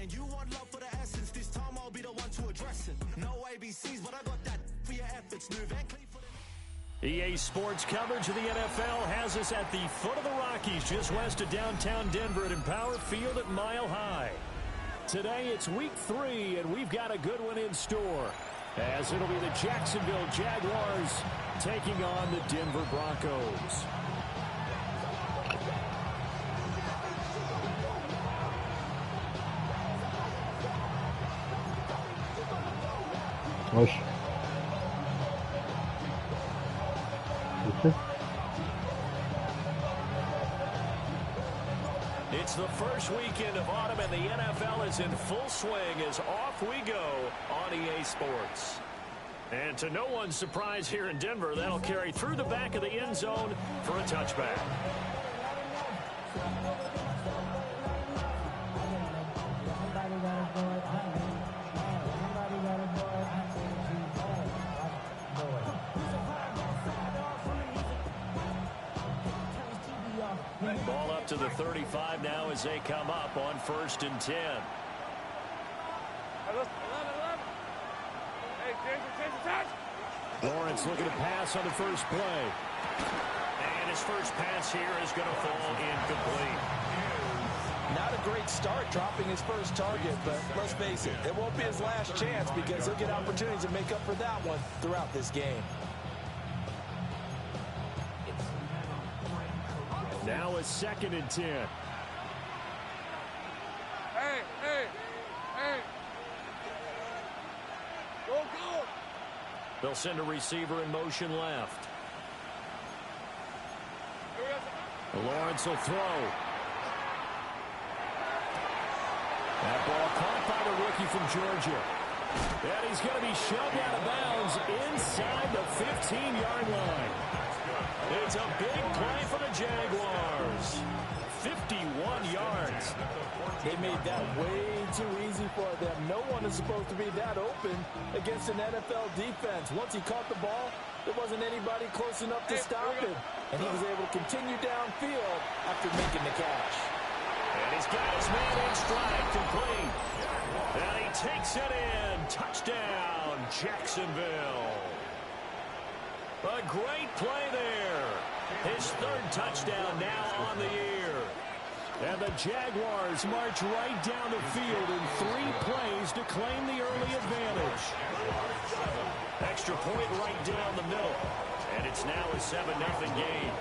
saying you want love for the essence. This time I'll be the one to address it. No ABCs, but I got that for your efforts. New Van Cleef for the... EA Sports coverage of the NFL has us at the foot of the Rockies, just west of downtown Denver at Empower Field at Mile High. Today it's week 3, and we've got a good one in store, as it'll be the Jacksonville Jaguars taking on the Denver Broncos. Hoş. Bitti. It's the first weekend of autumn, and the NFL is in full swing as off we go on EA Sports. And to no one's surprise here in Denver, that'll carry through the back of the end zone for a touchback. Ball up to the 35 now as they come up on 1st and 10. Lawrence looking to pass on the first play. And his first pass here is going to fall incomplete. Not a great start dropping his first target, but let's face it, it won't be his last chance because he'll get opportunities to make up for that one throughout this game. Now a 2nd and 10. Hey. Go. They'll send a receiver in motion left. Lawrence will throw. That ball caught by the rookie from Georgia. And he's going to be shoved out of bounds inside the 15-yard line. It's a big play for the Jaguars. 51 yards. They made that way too easy for them. No one is supposed to be that open against an NFL defense. Once he caught the ball, there wasn't anybody close enough to stop him. And he was able to continue downfield after making the catch. And he's got his man in stride, complete. And he takes it in. Touchdown, Jacksonville. A great play there. His 3rd touchdown now on the year. And the Jaguars march right down the field in 3 plays to claim the early advantage. Extra point right down the middle. And it's now a 7-0 game.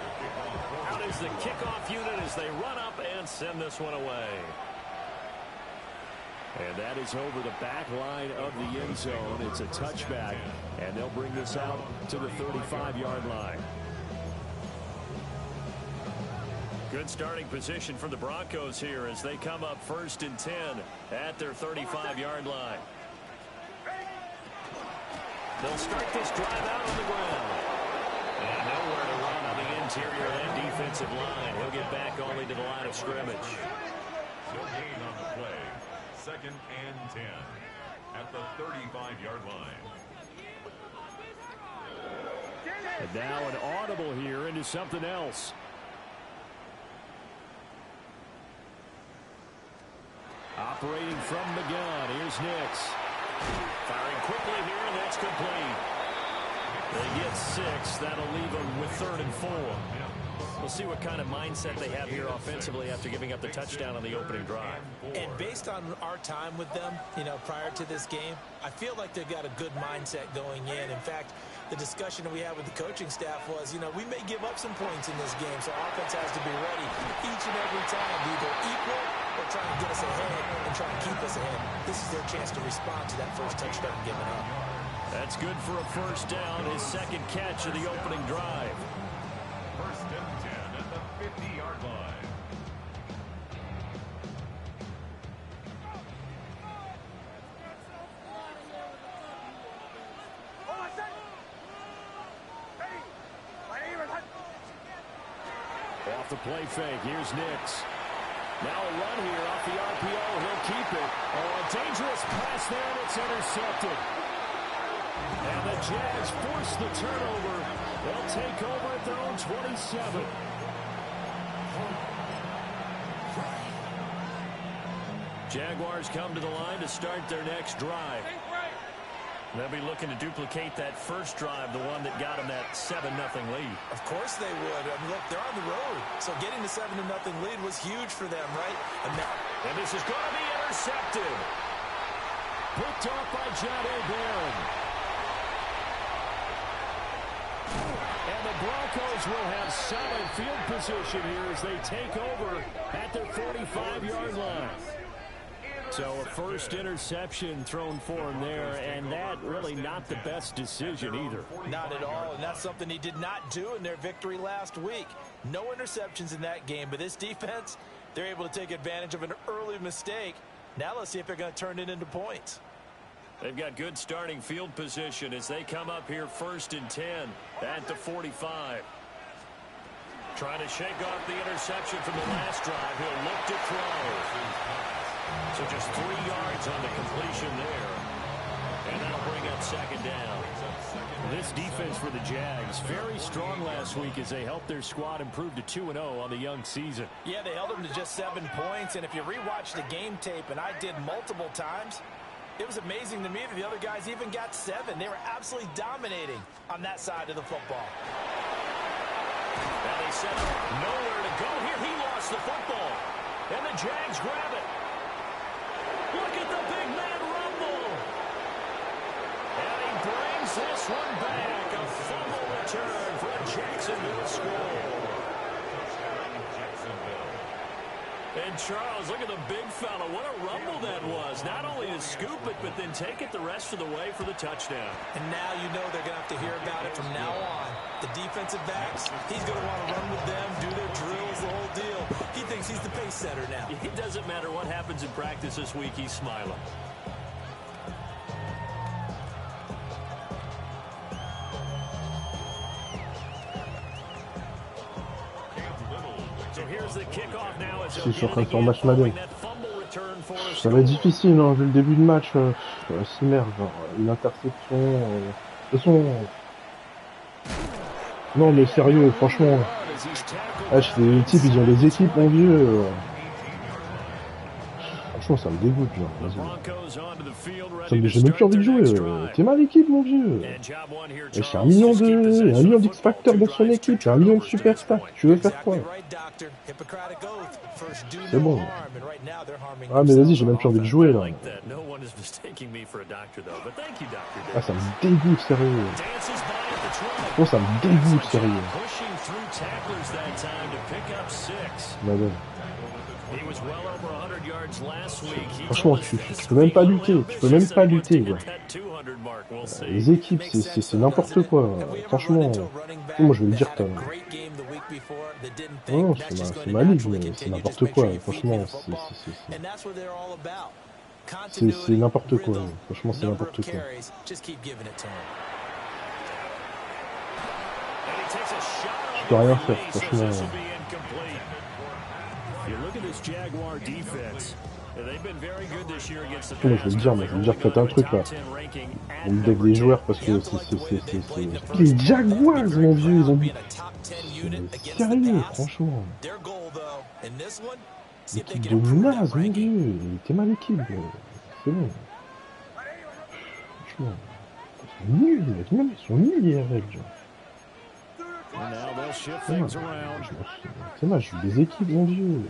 Out is the kickoff unit as they run up and send this one away. And that is over the back line of the end zone. It's a touchback, and they'll bring this out to the 35-yard line. Good starting position for the Broncos here as they come up 1st and 10 at their 35-yard line. They'll start this drive out on the ground. And nowhere to run on the interior of that defensive line. He'll get back only to the line of scrimmage. So gain on the play. 2nd and 10 at the 35-yard line. And now an audible here into something else. Operating from the gun, here's Nix. Firing quickly here, and that's complete. They get 6. That'll leave them with 3rd and 4. We'll see what kind of mindset they have here offensively after giving up the touchdown on the opening drive. And based on our time with them, prior to this game, I feel like they've got a good mindset going in. In fact, the discussion that we had with the coaching staff was, we may give up some points in this game, so offense has to be ready each and every time to either equal or try and get us ahead and try and keep us ahead. This is their chance to respond to that first touchdown given up. That's good for a 1st down, his 2nd catch of the opening drive. 1st and 10 at the 50-yard line. Off the play fake, here's Nix. Now a run here off the RPO, he'll keep it. Oh, a dangerous pass there, and it's intercepted. And the Jags force the turnover. They'll take over at their own 27. Jaguars come to the line to start their next drive. They'll be looking to duplicate that first drive, the one that got them that 7-0 lead. Of course they would. I mean, look, they're on the road. So getting the 7-0 lead was huge for them, right? And this is going to be intercepted. Picked off by Johnny Barron. And the Broncos will have solid field position here as they take over at their 45-yard line. So a first interception thrown for him there, and that really not the best decision either. Not at all, and that's something he did not do in their victory last week. No interceptions in that game, but this defense, they're able to take advantage of an early mistake. Now let's see if they're going to turn it into points. They've got good starting field position as they come up here 1st and 10 at the 45. Trying to shake off the interception from the last drive. He'll look to throw. So just 3 yards on the completion there. And that'll bring up 2nd down. This defense for the Jags, very strong last week as they helped their squad improve to 2-0 on the young season. Yeah, they held them to just 7 points. And if you rewatch the game tape, and I did multiple times, it was amazing to me that the other guys even got 7. They were absolutely dominating on that side of the football. And they said nowhere to go here. He lost the football. And the Jags grab it. Look at the big man rumble. And he brings this one back. A fumble return for a Jacksonville score. And Charles, look at the big fella. What a rumble that was. Not only to scoop it, but then take it the rest of the way for the touchdown. And now you know they're going to have to hear about it from now on. The defensive backs, he's going to want to run with them, do their drills, the whole deal. He thinks he's the pace setter now. It doesn't matter what happens in practice this week, he's smiling. Si je suis en train de faire un match Madden. Ça va être difficile, hein, vu le début de match. C'est merde, genre, une interception. De toute façon. Non, mais sérieux, franchement. Les types, ils ont des équipes, mon vieux. Franchement, ça me dégoûte, genre. J'ai même plus envie de jouer. T'es mal l'équipe, mon vieux. J'ai 1 million d'X-Factor dans son équipe, j'ai 1 million de superstars. Tu veux faire quoi? C'est bon. Ah, mais vas-y, j'ai même plus envie de jouer, là. Ah, ça me dégoûte, sérieux. Oh, ça me dégoûte, sérieux. Madame. Franchement, tu peux même pas lutter. Tu peux même pas lutter, quoi. Les équipes, c'est n'importe quoi. Franchement, moi je vais le dire quand même. Non, c'est ma ligue, mais c'est n'importe quoi. Franchement, c'est n'importe quoi. Franchement, c'est n'importe quoi. Je peux rien faire, franchement. Moi, je vais le dire, faites un truc là. On me dev des joueurs parce que c'est... Les Jaguars, mon vieux, ils ont dit... Sérieux, franchement. L'équipe de naze, mon vieux. T'es mal l'équipe. C'est bon. Franchement. Ils sont nuls, les règles. C'est mal, je suis des équipes, mon vieux.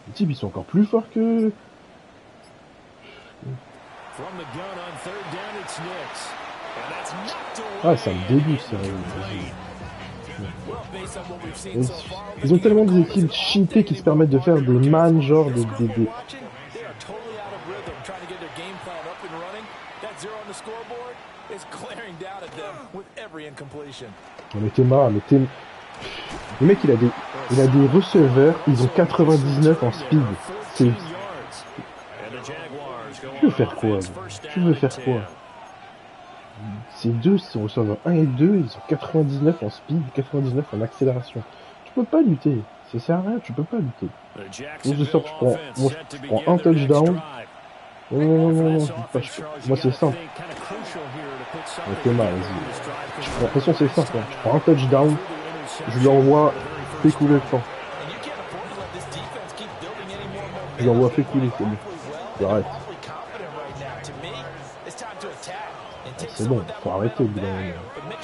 Les types, ils sont encore plus forts que... Ah, ça me dégoûte, sérieux. Ils ont tellement des équipes cheatées qui se permettent de faire des man, genre des... Mais t'es marre, le mec, il a des receveurs, ils ont 99 en speed. Tu veux faire quoi? Ces deux, ces receveurs 1 et 2, ils ont 99 en speed, 99 en accélération. Tu peux pas lutter. Ça sert à rien, tu peux pas lutter. Donc je sors, je prends un touchdown. Non, moi c'est simple. Ok, mal, vas-y. De toute façon, c'est simple. Je prends un touchdown, je lui envoie, fais couler le temps. Je l'envoie féculer, c'est bon. J'arrête. C'est bon, faut arrêter au bout d'un moment.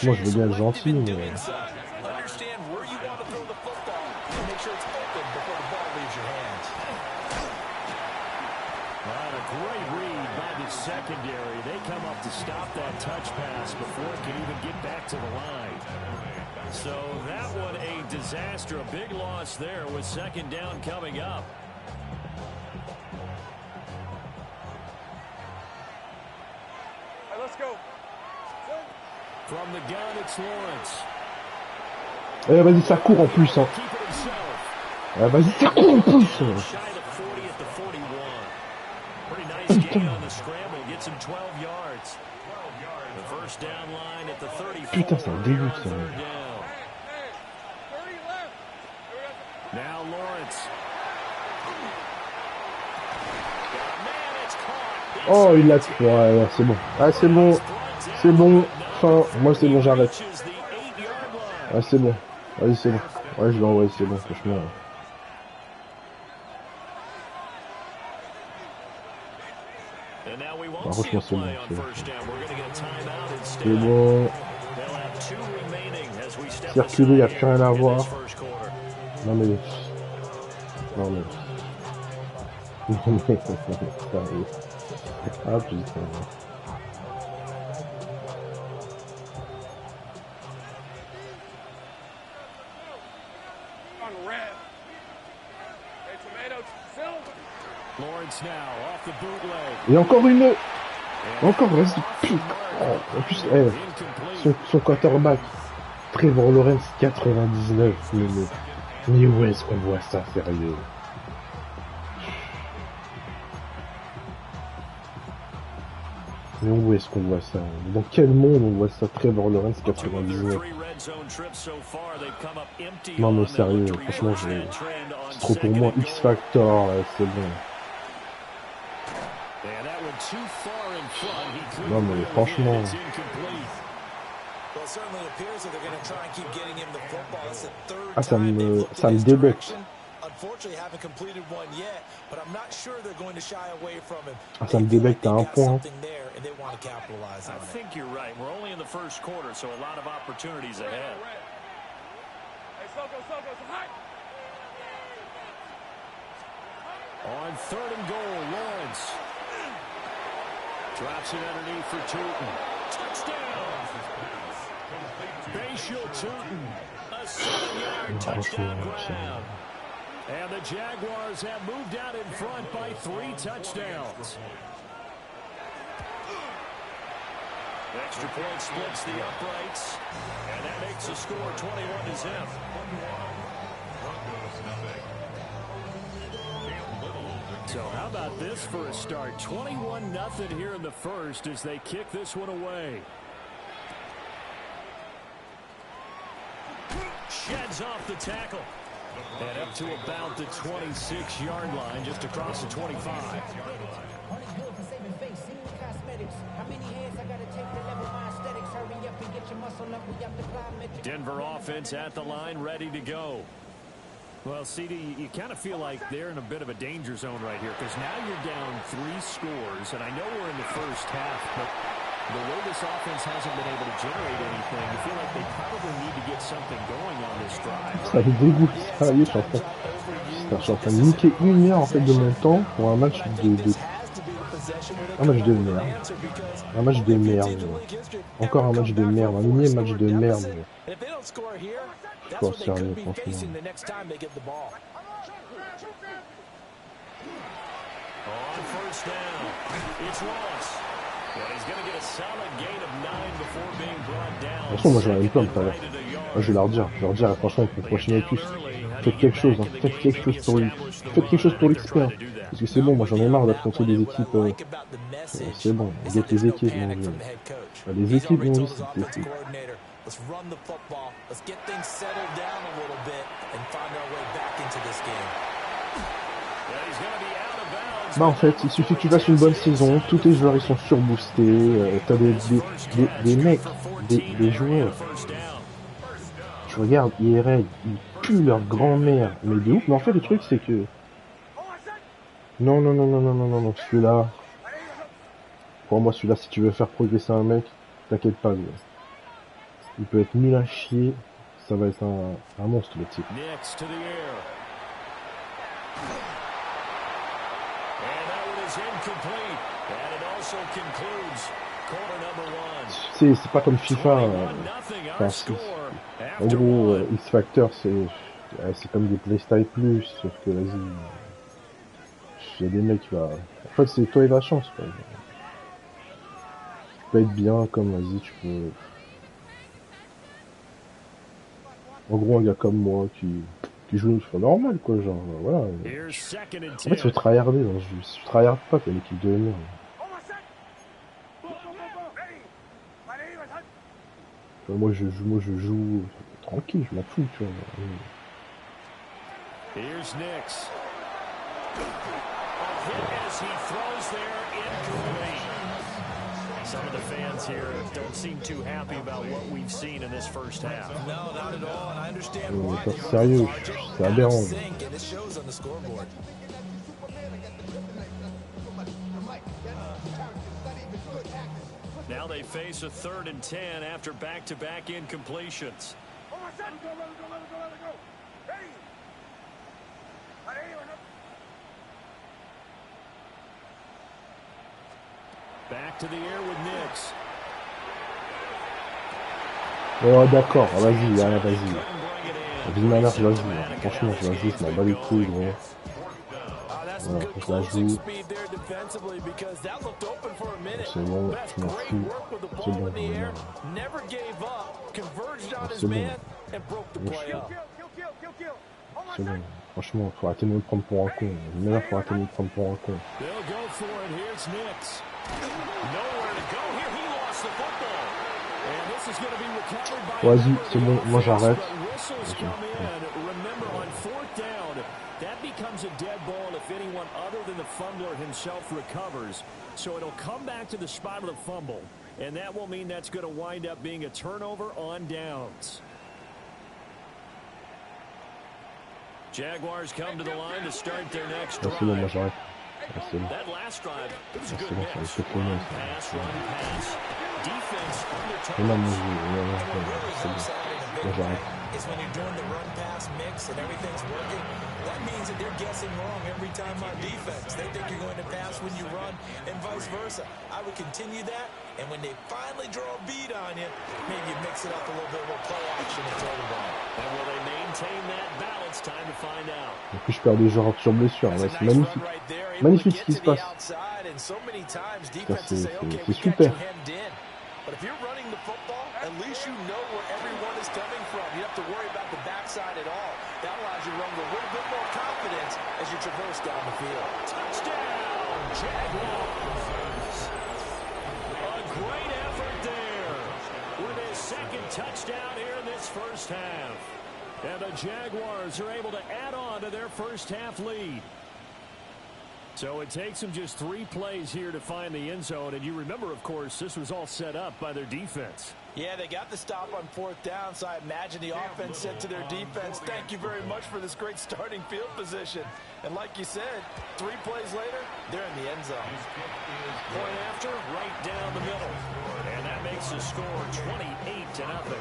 Moi je veux bien être gentil, mais... Secondary, they come up to stop that touch pass before it can even get back to the line. So that one a disaster, a big loss there with second down coming up. All right, let's go. From the gun, it's Lawrence. Eh, vas-y, ça court en plus, hein. Eh, vas-y, ça court en plus. Putain, ça me dégoûte, ça. Oh, il l'a tué. Ouais, c'est bon. Ah, c'est bon. C'est bon. Enfin, moi, c'est bon, j'arrête. Ah, c'est bon. Vas-y, c'est bon. Ouais, je l'ai envoyé, c'est bon, franchement. Ah, franchement, c'est bon. C'est bon. Circuler, il n'y a plus rien à voir. Non, mais... Non, mais... Non, mais... Ah, putain. Et encore une. Encore, vas-y. Putain. Oh, en plus, son quarterback, Trevor Lawrence, 99. Mais où est-ce qu'on voit ça, sérieux? Mais où est-ce qu'on voit ça? Dans quel monde on voit ça? Trevor Lawrence, 99. Non mais sérieux, franchement, c'est trop pour moi. X-Factor, c'est bon. Non mais franchement... Ah, ça me débecte. Ah, ça me débecte à un point. On third and goal, Lawrence drops it underneath for Tootin. Touchdown! Bayshore Tootin, a 7-yard touchdown grab. And the Jaguars have moved out in front by 3 touchdowns. Extra point splits the uprights, and that makes the score 21-0. So how about this for a start? 21-0 here in the first as they kick this one away. Sheds off the tackle. And up to about the 26-yard line, just across the 25. Denver offense at the line, ready to go. Well, CD, you kind of feel like they're in a bit of a danger zone right here because now you're down 3 scores, and I know we're in the first half, but the way this offense hasn't been able to generate anything, you feel like they probably need to get something going on this drive. Ça me dégoûte, sérieux, je suis en train de niquer 1 heure en fait de mon temps pour un match un match de merde. Un match de merde. Encore un match de merde, un mini match de merde. Oh, sérieux, franchement. De toute façon, moi j'en ai une plainte tout à l'heure. Je vais leur dire, franchement, pour prochainer tous. Faites quelque chose, hein. Faites quelque chose pour l'expert. Parce que c'est bon, moi j'en ai marre d'affronter des équipes. C'est bon, on guette les équipes, mon vieux. Les équipes, mon vieux, c'est. Let's run the football. Let's get things settled down a little bit and find our way back into this game. Bah en fait, il suffit que tu fasses une bonne saison, tous tes joueurs ils sont surboostés, t'as des mecs, des joueurs. Tu regardes IRL, ils puent leur grand-mère, mais de ouf. Mais en fait le truc c'est que Non, non, non, non, non, non, non, non, celui-là. Pour moi, celui-là, si tu veux faire progresser un mec, t'inquiète pas, lui. Il peut être nul à chier, ça va être un monstre, le type. C'est pas comme FIFA. En gros, X-Factor, c'est comme des Playstyle Plus, sauf que, vas-y, il y a des mecs qui va... En fait, c'est toi et la chance, quoi. Tu peux être bien, comme, vas-y, tu peux... En gros, un gars comme moi qui joue une fois normal, quoi, genre, voilà. En fait, il faut tryharder dans ce jeu. Si tu tryhardes pas, t'as l'équipe de merde. Moi, je joue tranquille, je m'en fous, tu vois. Here's Nix. As he throws there incomplete. Some of the fans here don't seem too happy about what we've seen in this first half. No, not at all. And I understand why. C'est sérieux, c'est aberrant. And it shows on the scoreboard. Now they face a 3rd and 10 after back-to-back incompletions. Back to the air with Nix. Oh d'accord, vas-y, vas-y. D'une manière, je la joue. Franchement, je la joue, je m'en bats les couilles, gros. Voilà, je la joue. C'est bon, je m'en fous. C'est bon, c'est bon. C'est bon. Franchement, faut arrêter de me prendre pour un con. Maintenant, faut arrêter de me prendre pour un con. Vas-y, c'est bon, moi j'arrête. That becomes a dead ball if anyone other than the fumbler himself recovers. So it'll come back to the spot of the fumble. And that will mean that's going to wind up being a turnover on downs. Jaguars come to the line to start their next drive. That last drive, it was a good mix. Run pass. Defense is when you're doing the run pass mix and everything's working. That means that they're guessing wrong every time on defense. They think you're going to pass when you run and vice versa. I would continue that, and when they finally draw a beat on you, maybe you mix it up a little bit with play action and throw the ball. And will they maintain that balance? Time to find out. En plus, je perds des joueurs sur blessure. Ouais, c'est magnifique. Magnifique ce qui se passe. C'est super. But if you're running the football, at least you know where everyone is coming from. You don't have to worry about the backside at all. That allows you to run with a little bit more confidence as you traverse down the field. Touchdown, Jaguars. A great effort there with his second touchdown here in this first half. And the Jaguars are able to add on to their first half lead. So it takes them just 3 plays here to find the end zone. And you remember, of course, this was all set up by their defense. Yeah, they got the stop on 4th down, so I imagine the offense said to their defense, thank you very much for this great starting field position. And like you said, 3 plays later, they're in the end zone. Point after, right down the middle. And that makes the score 28-0.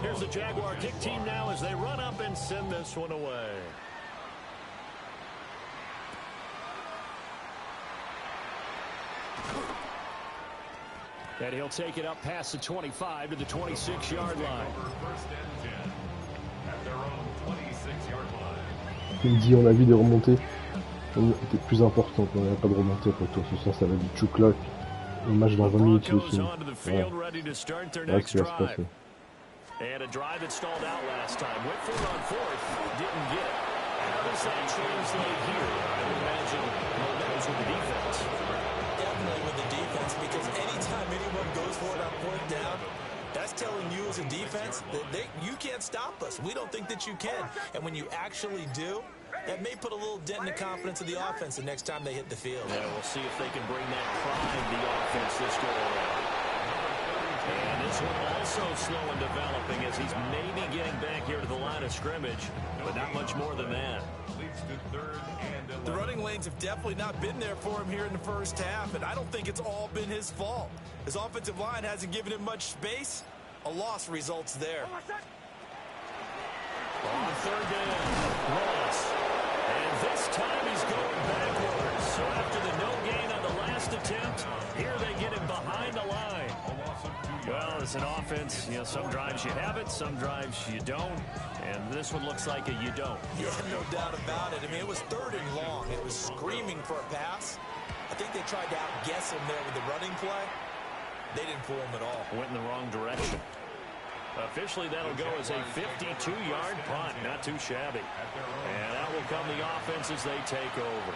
Here's the Jaguar kick team now as they run up and send this one away. And he'll take it up past the 25 to the 26-yard line. Il me dit on a vu des remontées étaient plus importantes, on n'avait pas de remontées pour toi. Ce soir ça va du choucloc. Le match dans 20 minutes il est fini. Voilà ce qui va se passer. And a drive that stalled out last time. Went for it on 4th. Didn't get it. How does that translate here? I would imagine momentum's with the defense. Definitely with the defense, because anytime anyone goes for it on 4th down, That's telling you as a defense that you can't stop us. We don't think that you can. And when you actually do, that may put a little dent in the confidence of the offense the next time they hit the field. Yeah, we'll see if they can bring that pride to the offense this go around. And this one also slow in developing as he's maybe getting back here to the line of scrimmage, but not much more than that. The running lanes have definitely not been there for him here in the first half, and I don't think it's all been his fault. His offensive line hasn't given him much space. A loss results there. On third down, Ross. And this time he's going backwards. So after the no gain on the last attempt, here they get him behind the line. Well, it's an offense. You know, some drives you have it, some drives you don't. And this one looks like a you don't. Yeah, no doubt about it. I mean, it was 3rd and long. It was screaming for a pass. I think they tried to outguess him there with the running play. They didn't fool him at all. Went in the wrong direction. Officially, that'll go as a 52-yard punt. Not too shabby. And out will come the offense as they take over.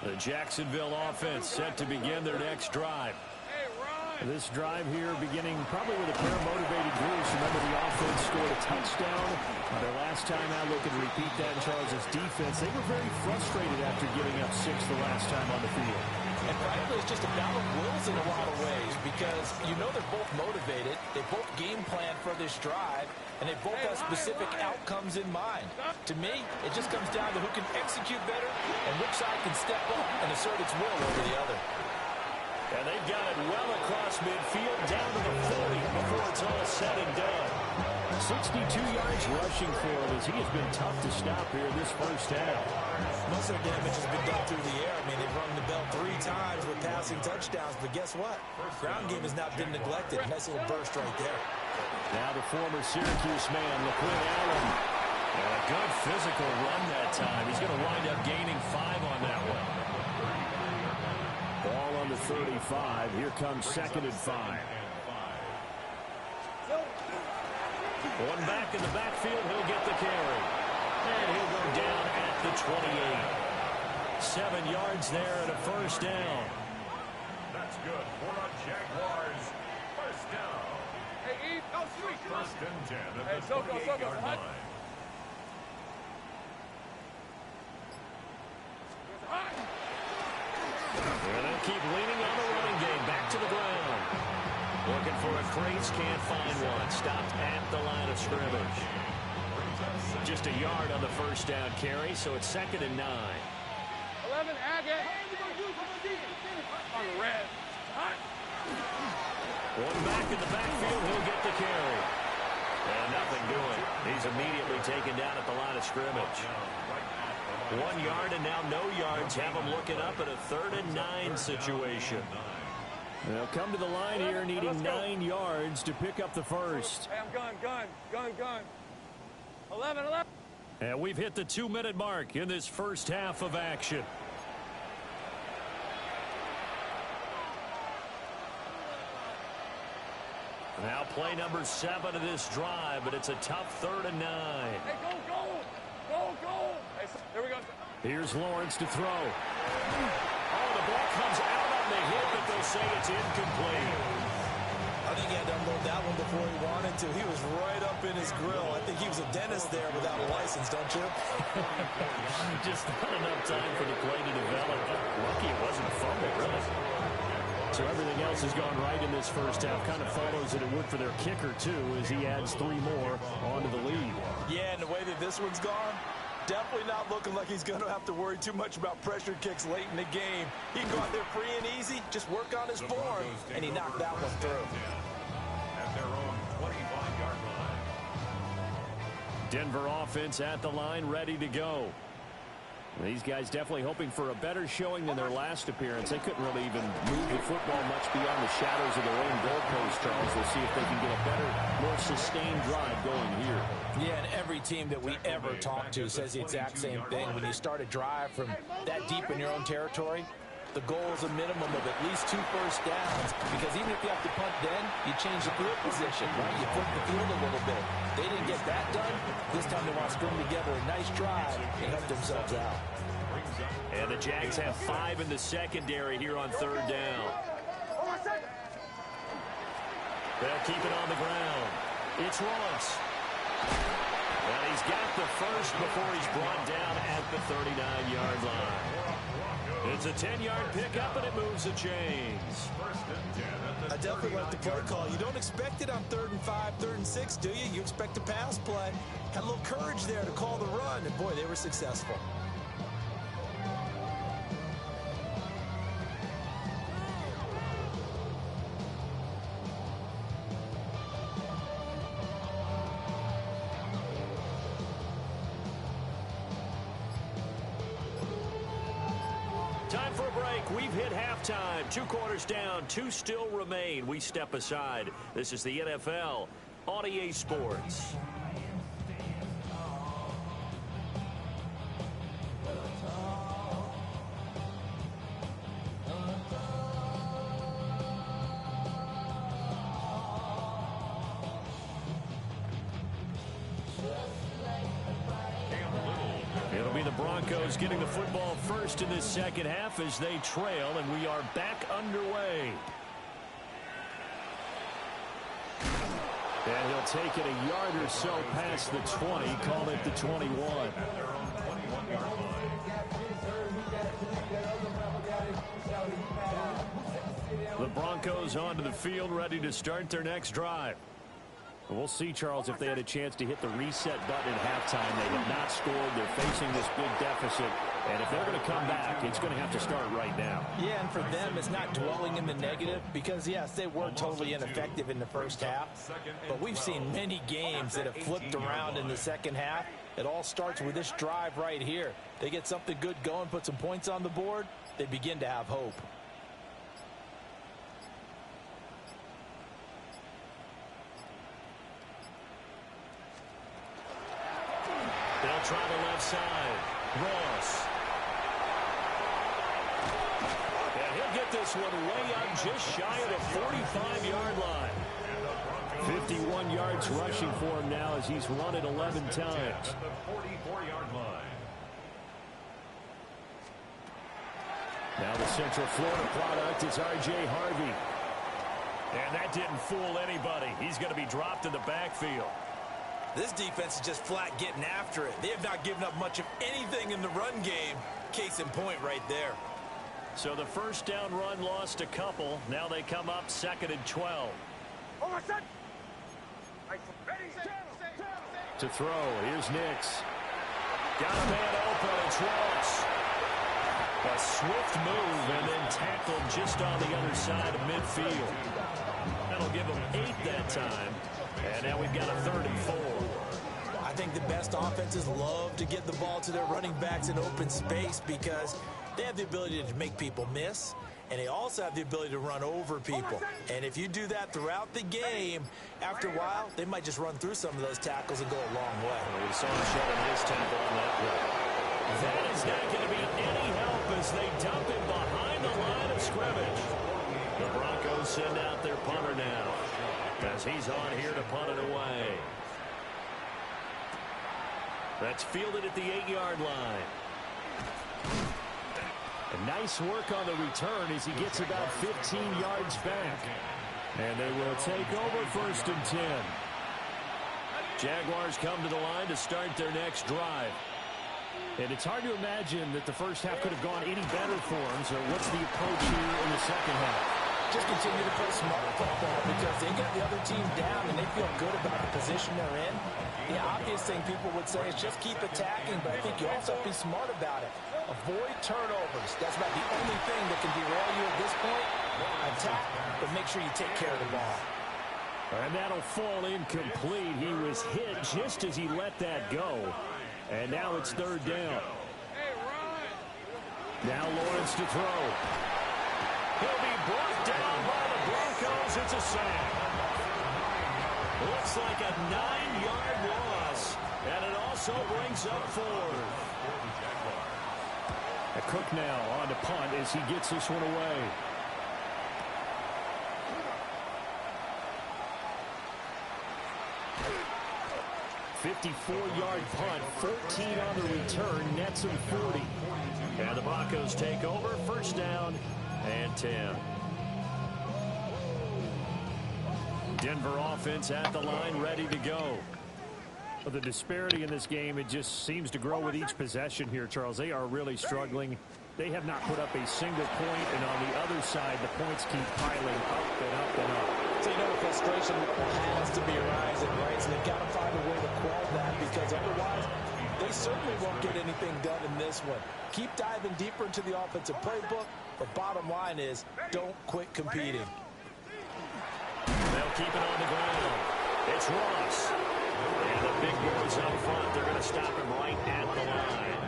The Jacksonville offense set to begin their next drive. This drive here beginning probably with a pair of motivated groups. Remember, the offense scored a touchdown. Their last time out, looking to repeat that in Charles' defense. They were very frustrated after giving up 6 the last time on the field. And frankly, it's just a battle of wills in a lot of ways because you know they're both motivated. They both game plan for this drive, and they both have specific outcomes in mind. To me, it just comes down to who can execute better and which side can step up and assert its will over the other. And they've got it well across midfield, down to the 40 before it's all said and done. 62 yards rushing for him as he has been tough to stop here in this first half. Most of the damage has been done through the air. I mean, they've rung the bell 3 times with passing touchdowns, but guess what? Ground game has not been neglected. Nice little burst right there. Now the former Syracuse man, LaQuinn Allen. And a good physical run that time. He's going to wind up gaining 5 on that one. Ball on the 35. Here comes 2nd and 5. One back in the backfield. He'll get the carry. And he'll go down at the 28. 7 yards there and a first down. That's good for a Jaguars first down. Hey, Eve, go sweet. 1st and 10 at the 28-yard line. And they'll keep leaning on the running game. Back to the ground. Looking for a crease, can't find one. Stopped at the line of scrimmage. Just a yard on the first down carry, so it's 2nd and 9. 11, Agate. On the red. One back in the backfield, he'll get the carry. And nothing doing. He's immediately taken down at the line of scrimmage. 1 yard and now no yards. Have him looking up at a 3rd and 9 situation. They'll come to the line here needing 9 yards to pick up the first. Hey, I'm gun. 11. And we've hit the 2-minute mark in this first half of action. Now play number 7 of this drive, but it's a tough 3rd and 9. Hey, go. Hey, there we go. Here's Lawrence to throw. Oh, the ball comes out on the hit, but they'll say it's incomplete. I think he had to unload that one before he wanted to. He was right up in his grill. I think he was a dentist there without a license, don't you? Just not enough time for the play to develop. Lucky it wasn't a fumble, really. So everything else has gone right in this first half. Kind of follows that it worked for their kicker, too, as he adds 3 more onto the lead. Yeah, and the way that this one's gone, definitely not looking like he's going to have to worry too much about pressure kicks late in the game. He can go out there free and easy, just work on his form, and he knocked that one through. At their own 25-yard line. Denver offense at the line, ready to go. These guys definitely hoping for a better showing than their last appearance. They couldn't really even move the football much beyond the shadows of their own goalpost, Charles. We'll see if they can get a better, more sustained drive going here. Yeah, and every team that we ever talk to says the exact same thing. When you start a drive from that deep in your own territory, The goal is a minimum of at least 2 first downs, because even if you have to punt then, you change the field position, right? You flip the field a little bit. They didn't get that done. This time they want to string together a nice drive and help themselves out. And the Jags have 5 in the secondary here on 3rd down. They'll keep it on the ground. It's Ross. And he's got the first before he's brought down at the 39-yard line. It's a 10-yard pickup, and it moves the chains. I definitely like the play call. You don't expect it on 3rd and 5, 3rd and 6, do you? You expect a pass play. Had a little courage there to call the run, and boy, they were successful. Time for a break. We've hit halftime. 2 quarters down. 2 still remain. We step aside. This is the NFL on EA Sports. It'll be the Broncos getting the football first in this second half as they trail, and we are back underway. And he'll take it a yard or so past the 20, call it the 21. The Broncos onto the field, ready to start their next drive. We'll see, Charles, if they had a chance to hit the reset button at halftime. They have not scored. They're facing this big deficit. And if they're going to come back, it's going to have to start right now. Yeah, and for them, it's not dwelling in the negative because, yes, they were totally ineffective in the first half. But we've seen many games that have flipped around in the second half. It all starts with this drive right here. They get something good going, put some points on the board, they begin to have hope. They'll try the left side. Ross. And he'll get this one way up just shy of the 45-yard line. 51 yards rushing for him now as he's run it 11 times. The 44-yard line. Now the Central Florida product is R.J. Harvey. And that didn't fool anybody. He's going to be dropped in the backfield. This defense is just flat getting after it. They have not given up much of anything in the run game. Case in point right there. So the first down run lost a couple. Now they come up 2nd and 12. To throw, here's Nix. Got a man open, it's Ross. A swift move and then tackled just on the other side of midfield. That'll give them 8 that time. And now we've got a 3rd and 4. I think the best offenses love to get the ball to their running backs in open space because they have the ability to make people miss, and they also have the ability to run over people. And if you do that throughout the game, after a while, they might just run through some of those tackles and go a long way. We saw him showing his tackle on that play. That is not going to be any help as they dump him behind the line of scrimmage. The Broncos send out their punter now as he's on here to punt it away. That's fielded at the 8-yard line. A nice work on the return as he gets about 15 yards back. And they will take over 1st and 10. Jaguars come to the line to start their next drive. And it's hard to imagine that the first half could have gone any better for them. So what's the approach here in the second half? Just continue to play smart football because they got the other team down and they feel good about the position they're in. The obvious thing people would say is just keep attacking, but I think you also have to be smart about it. Avoid turnovers. That's about the only thing that can derail you at this point. Attack, but make sure you take care of the ball. And that'll fall incomplete. He was hit just as he let that go. And now it's 3rd down. Now Lawrence to throw. He'll be brought down by the Broncos. It's a sack. Looks like a 9-yard loss. And it also brings up 4. A Cook now on to punt as he gets this one away. "54-yard punt, 14 on the return, nets him 40. And the Broncos take over, first down and 10. Denver offense at the line, ready to go. The disparity in this game, it just seems to grow with each possession here, Charles. They are really struggling. They have not put up a single point, and on the other side, the points keep piling up and up and up. So you know the frustration has to be rising, right? So they've got to find a way to quell that, because otherwise they certainly won't get anything done in this one. Keep diving deeper into the offensive playbook, but bottom line is don't quit competing. They'll keep it on the ground. It's Ross. And the big boys up front, they're going to stop him right at the line.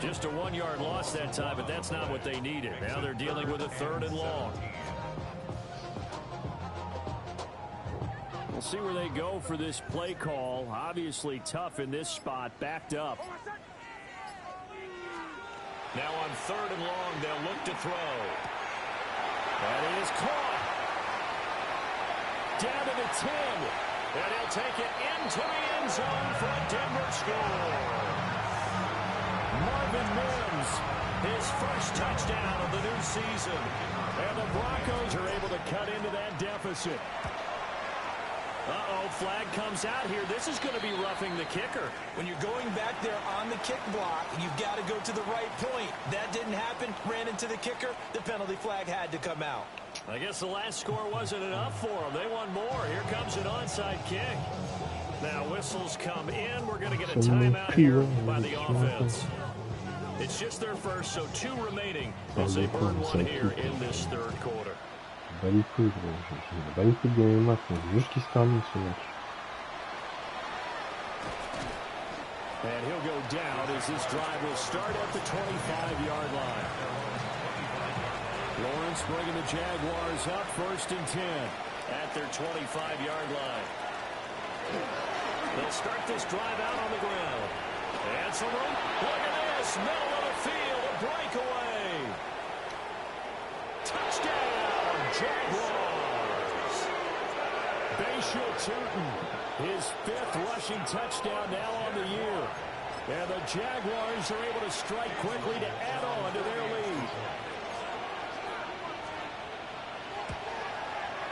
Just a 1-yard loss that time, but that's not what they needed. Now they're dealing with a 3rd and long. We'll see where they go for this play call. Obviously tough in this spot, backed up. Now on 3rd and long, they'll look to throw. That is caught. Down to the 10. And he'll take it into the end zone for a Denver score. Marvin Mims, his first touchdown of the new season. And the Broncos are able to cut into that deficit. Uh-oh, flag comes out here. This is going to be roughing the kicker. When you're going back there on the kick block, you've got to go to the right point. That didn't happen. Ran into the kicker. The penalty flag had to come out. I guess the last score wasn't enough for them. They want more. Here comes an onside kick. Now whistles come in. We're going to get a timeout here by the offense. It's just their first, so 2 remaining as they burn 1 here in this 3rd quarter. Pas les couilles, j'ai pas les couilles de gagner le match, mais juste qu'il se termine ce match. And he'll go down as this drive will start at the 25-yard line. Lawrence bringing the Jaguars up, 1st and 10 at their 25-yard line. They'll start this drive out on the ground. And some room. Look at this, middle of the field, a breakaway. Touchdown, Jaguars. Bayshore Tootin, his 5th rushing touchdown now on the year. And the Jaguars are able to strike quickly to add on to their lead.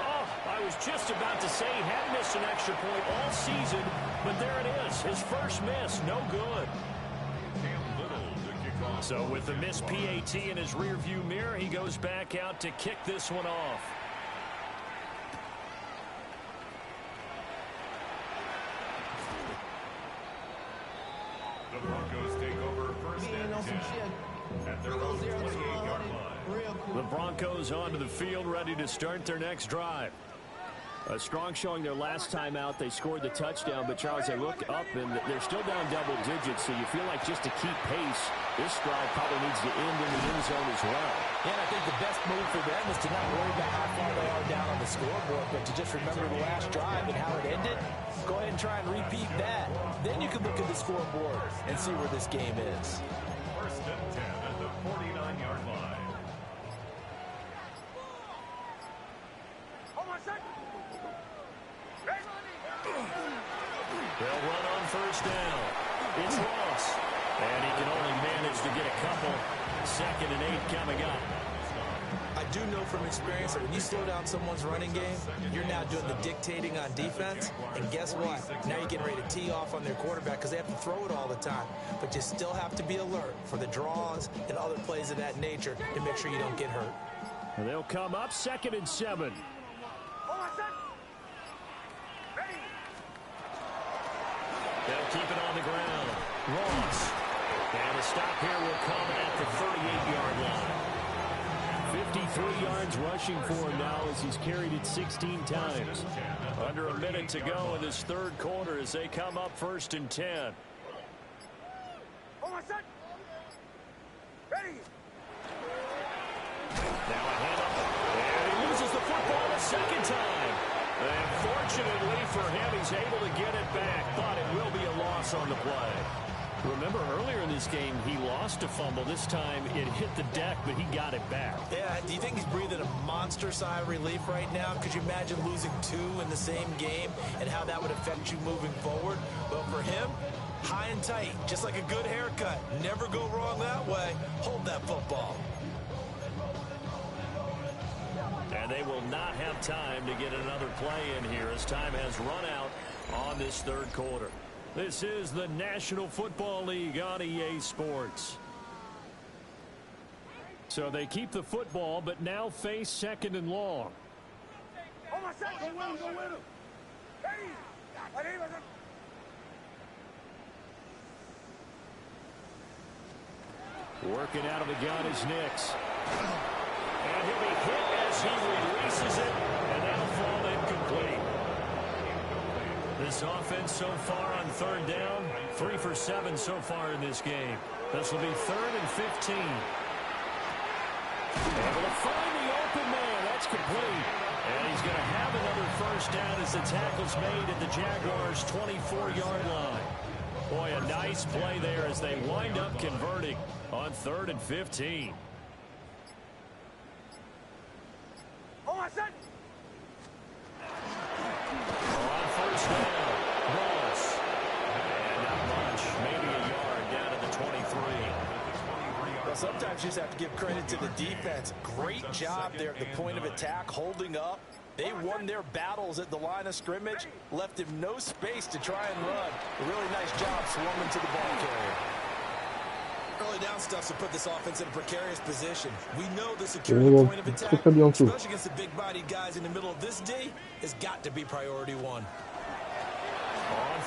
Oh, I was just about to say he hadn't missed an extra point all season, but there it is. His first miss, no good. So with the missed PAT in his rearview mirror, he goes back out to kick this one off. The Broncos take over, 1st and 10 at their own 28-yard line. The Broncos onto the field, ready to start their next drive. A strong showing their last time out. They scored the touchdown, but Charles, they look up and they're still down double digits, so you feel like just to keep pace, this drive probably needs to end in the end zone as well. Yeah, and I think the best move for them is to not worry about how far they are down on the scoreboard, but to just remember the last drive and how it ended. Go ahead and try and repeat that. Then you can look at the scoreboard and see where this game is. 1st and 10 at the 49-yard line. They'll run on 1st down. It's Ross. And he can only manage to get a couple. 2nd and 8 coming up. I do know from experience that when you slow down someone's running game, you're now doing the dictating on defense. And guess what? Now you're getting ready to tee off on their quarterback because they have to throw it all the time. But you still have to be alert for the draws and other plays of that nature to make sure you don't get hurt. And they'll come up 2nd and 7. They'll keep it on the ground. Ross. And the stop here will come at the 38-yard line. 53 yards rushing for him now as he's carried it 16 times. Under a minute to go in this 3rd quarter as they come up 1st and 10. Now a hand up. And he loses the football a 2nd time. And fortunately for him, he's able to get it back. Thought it will be a loss on the play. Remember, earlier in this game, he lost a fumble. This time, it hit the deck, but he got it back. Yeah, do you think he's breathing a monster sigh of relief right now? Could you imagine losing 2 in the same game and how that would affect you moving forward? But for him, high and tight, just like a good haircut. Never go wrong that way. Hold that football. And they will not have time to get another play in here as time has run out on this third quarter. This is the National Football League on EA Sports. So they keep the football, but now face 2nd and long. Working out of the gun is Nix. And he'll be hit as he releases it, and that'll fall incomplete. This offense so far on 3rd down, 3 for 7 so far in this game. This will be 3rd and 15. Able to find the open man. That's complete. And he's going to have another first down as the tackle's made at the Jaguars' 24-yard line. Boy, a nice play there as they wind up converting on 3rd and 15. On first down, Ross. And not much, maybe a yard down to the 23. Well, sometimes you just have to give credit to the defense. Great job there at the point of attack, holding up. They won their battles at the line of scrimmage, left him no space to try and run. A really nice job swarming to the ball carrier. Early down stuff to put this offense in a precarious position. We know the security point of attack, especially against the big-bodied guys in the middle of this D, has got to be priority 1. On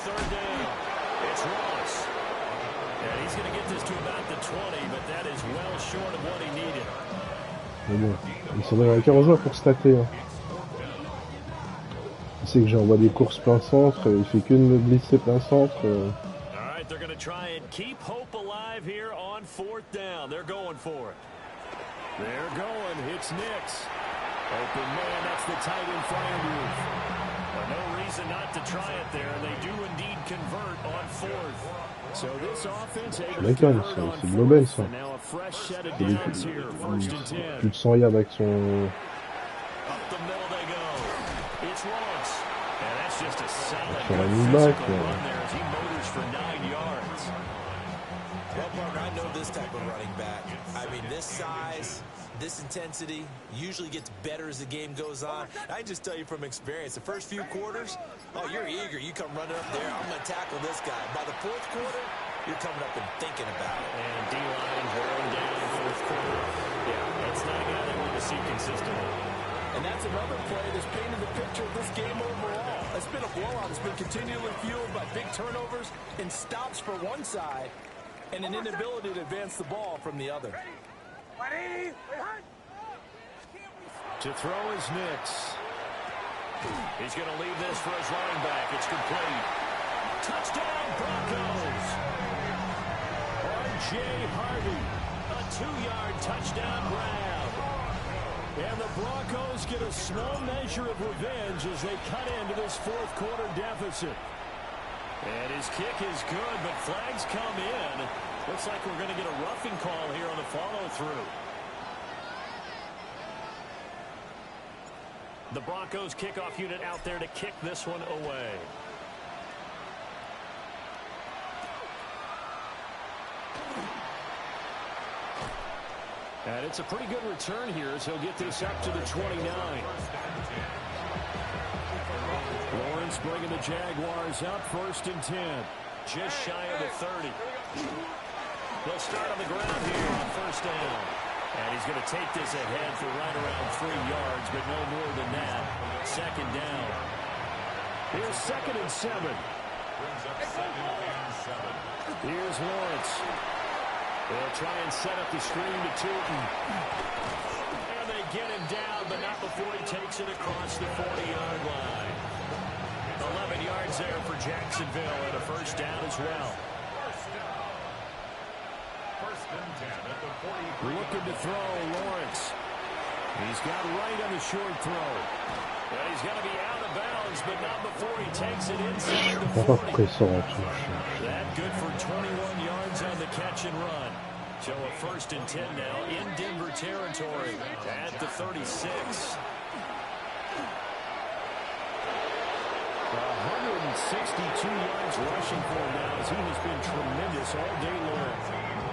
3rd down, it's Ross. And he's going to get this to about the 20, but that is well short of what he needed. Mais bon, il s'en donne avec un joueur pour stater. Hein. Il sait que j'envoie des courses plein centre, il fait que de me glisser plein centre. All right, they're going to try and keep hope alive here on 4th down. They're going for it. They're going. It's Nix. Open man, that's the tight end flying roof. But no reason not to try it there. They do indeed convert on 4th. So this offense able to convert on 4th. And now a fresh set of downs here. 1st and 10. Plus de 100 yards avec son... Up the middle they go. It's Ross. And that's just a solid physical run there as he motors for 9 yards. Well, Parker, I know this type of running back. I mean, this size, this intensity usually gets better as the game goes on. I just tell you from experience, the first few quarters, oh, you're eager. You come running up there. I'm going to tackle this guy. By the 4th quarter, you're coming up and thinking about it. And D-line wearing down 4th quarter. Yeah, that's not a guy they want to see consistently. And that's another play that's painted the picture of this game overall. It's been a blowout. It's been continually fueled by big turnovers and stops for one side and an inability to advance the ball from the other. To throw is Nix. He's going to leave this for his running back. It's complete. Touchdown, Broncos. R.J. Harvey, a 2-yard touchdown grab. And the Broncos get a small measure of revenge as they cut into this 4th quarter deficit. And his kick is good, but flags come in. Looks like we're going to get a roughing call here on the follow-through. The Broncos kickoff unit out there to kick this one away. And it's a pretty good return here as he'll get this up to the 29. Lawrence bringing the Jaguars up 1st and 10. Just shy of the 30. They'll start on the ground here on 1st down. And he's going to take this ahead for right around 3 yards, but no more than that. 2nd down. Here's 2nd and 7. Here's Lawrence. They'll try and set up the screen to Tootin. And they get him down, but not before he takes it across the 40-yard line. 11 yards there for Jacksonville and a 1st down as well. Looking to throw, Lawrence. He's got right on the short throw. And he's going to be out of bounds, but not before he takes it inside the 40. That good for 21 yards. first and 10 now in Denver territory at the 36. 162 yards rushing for him now as he has been tremendous all day long.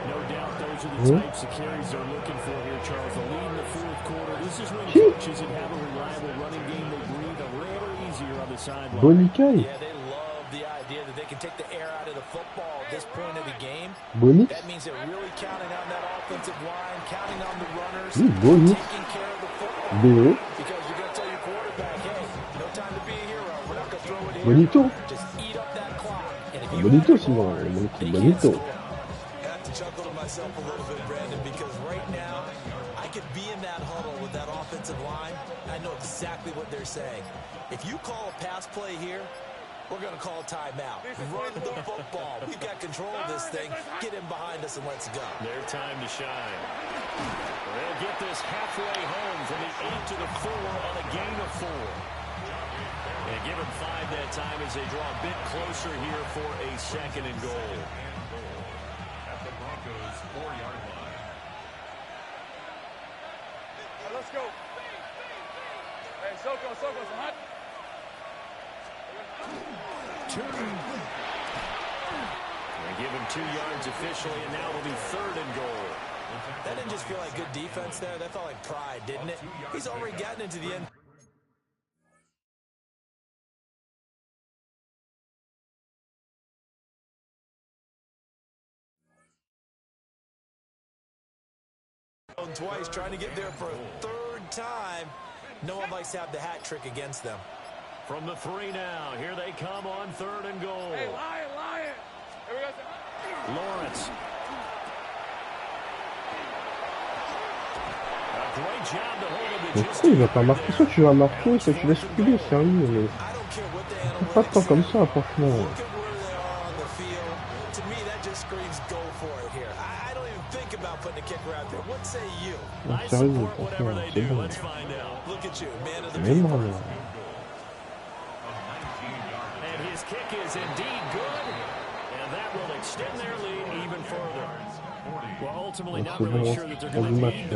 No doubt those are the types of carries they're looking for here, Charles. The lead in the fourth quarter. This is when coaches that have a reliable running game, they breathe a little easier on the sideline. Yeah, they love the idea that they can take the air out of the football at this point of the game. That means they're really counting on that offensive line, counting on the runners, taking care of the football. Because you're going to tell your quarterback, hey, no time to be a hero. We're not going to throw it here. Just eat up that clock. And if you Bonito. I have to chuckle to myself a little bit, Brandon, because right now I could be in that huddle with that offensive line. I know exactly what they're saying. If you call a pass play here, we're going to call a timeout. Run the football. We've got control of this thing. Get him behind us and let's go. Their time to shine. They'll get this halfway home from the 8 to the 4 on a gain of 4. And give him 5 that time as they draw a bit closer here for a second and goal. At the Broncos' 4-yard line. Let's go. Hey, Soko, hot. 2. They give him 2 yards officially, and now it'll be 3rd and goal. That didn't just feel like good defense there. That felt like pride, didn't it? He's already gotten into the end. Twice, trying to get there for a 3rd time. No one likes to have the hat trick against them. From the 3 now, here they come on 3rd and goal. Hey, Lion. Here we go. Lawrence. A great job to hold him. Pourquoi il va pas marquer? Soit tu vas marquer, soit tu laisses couler, sérieux. Mais... pas de temps comme ça, franchement. Sérieux, franchement, c'est bon. C'est énorme. And his kick is indeed good, and that will extend their lead even further. Well, ultimately, not really sure that they're going to need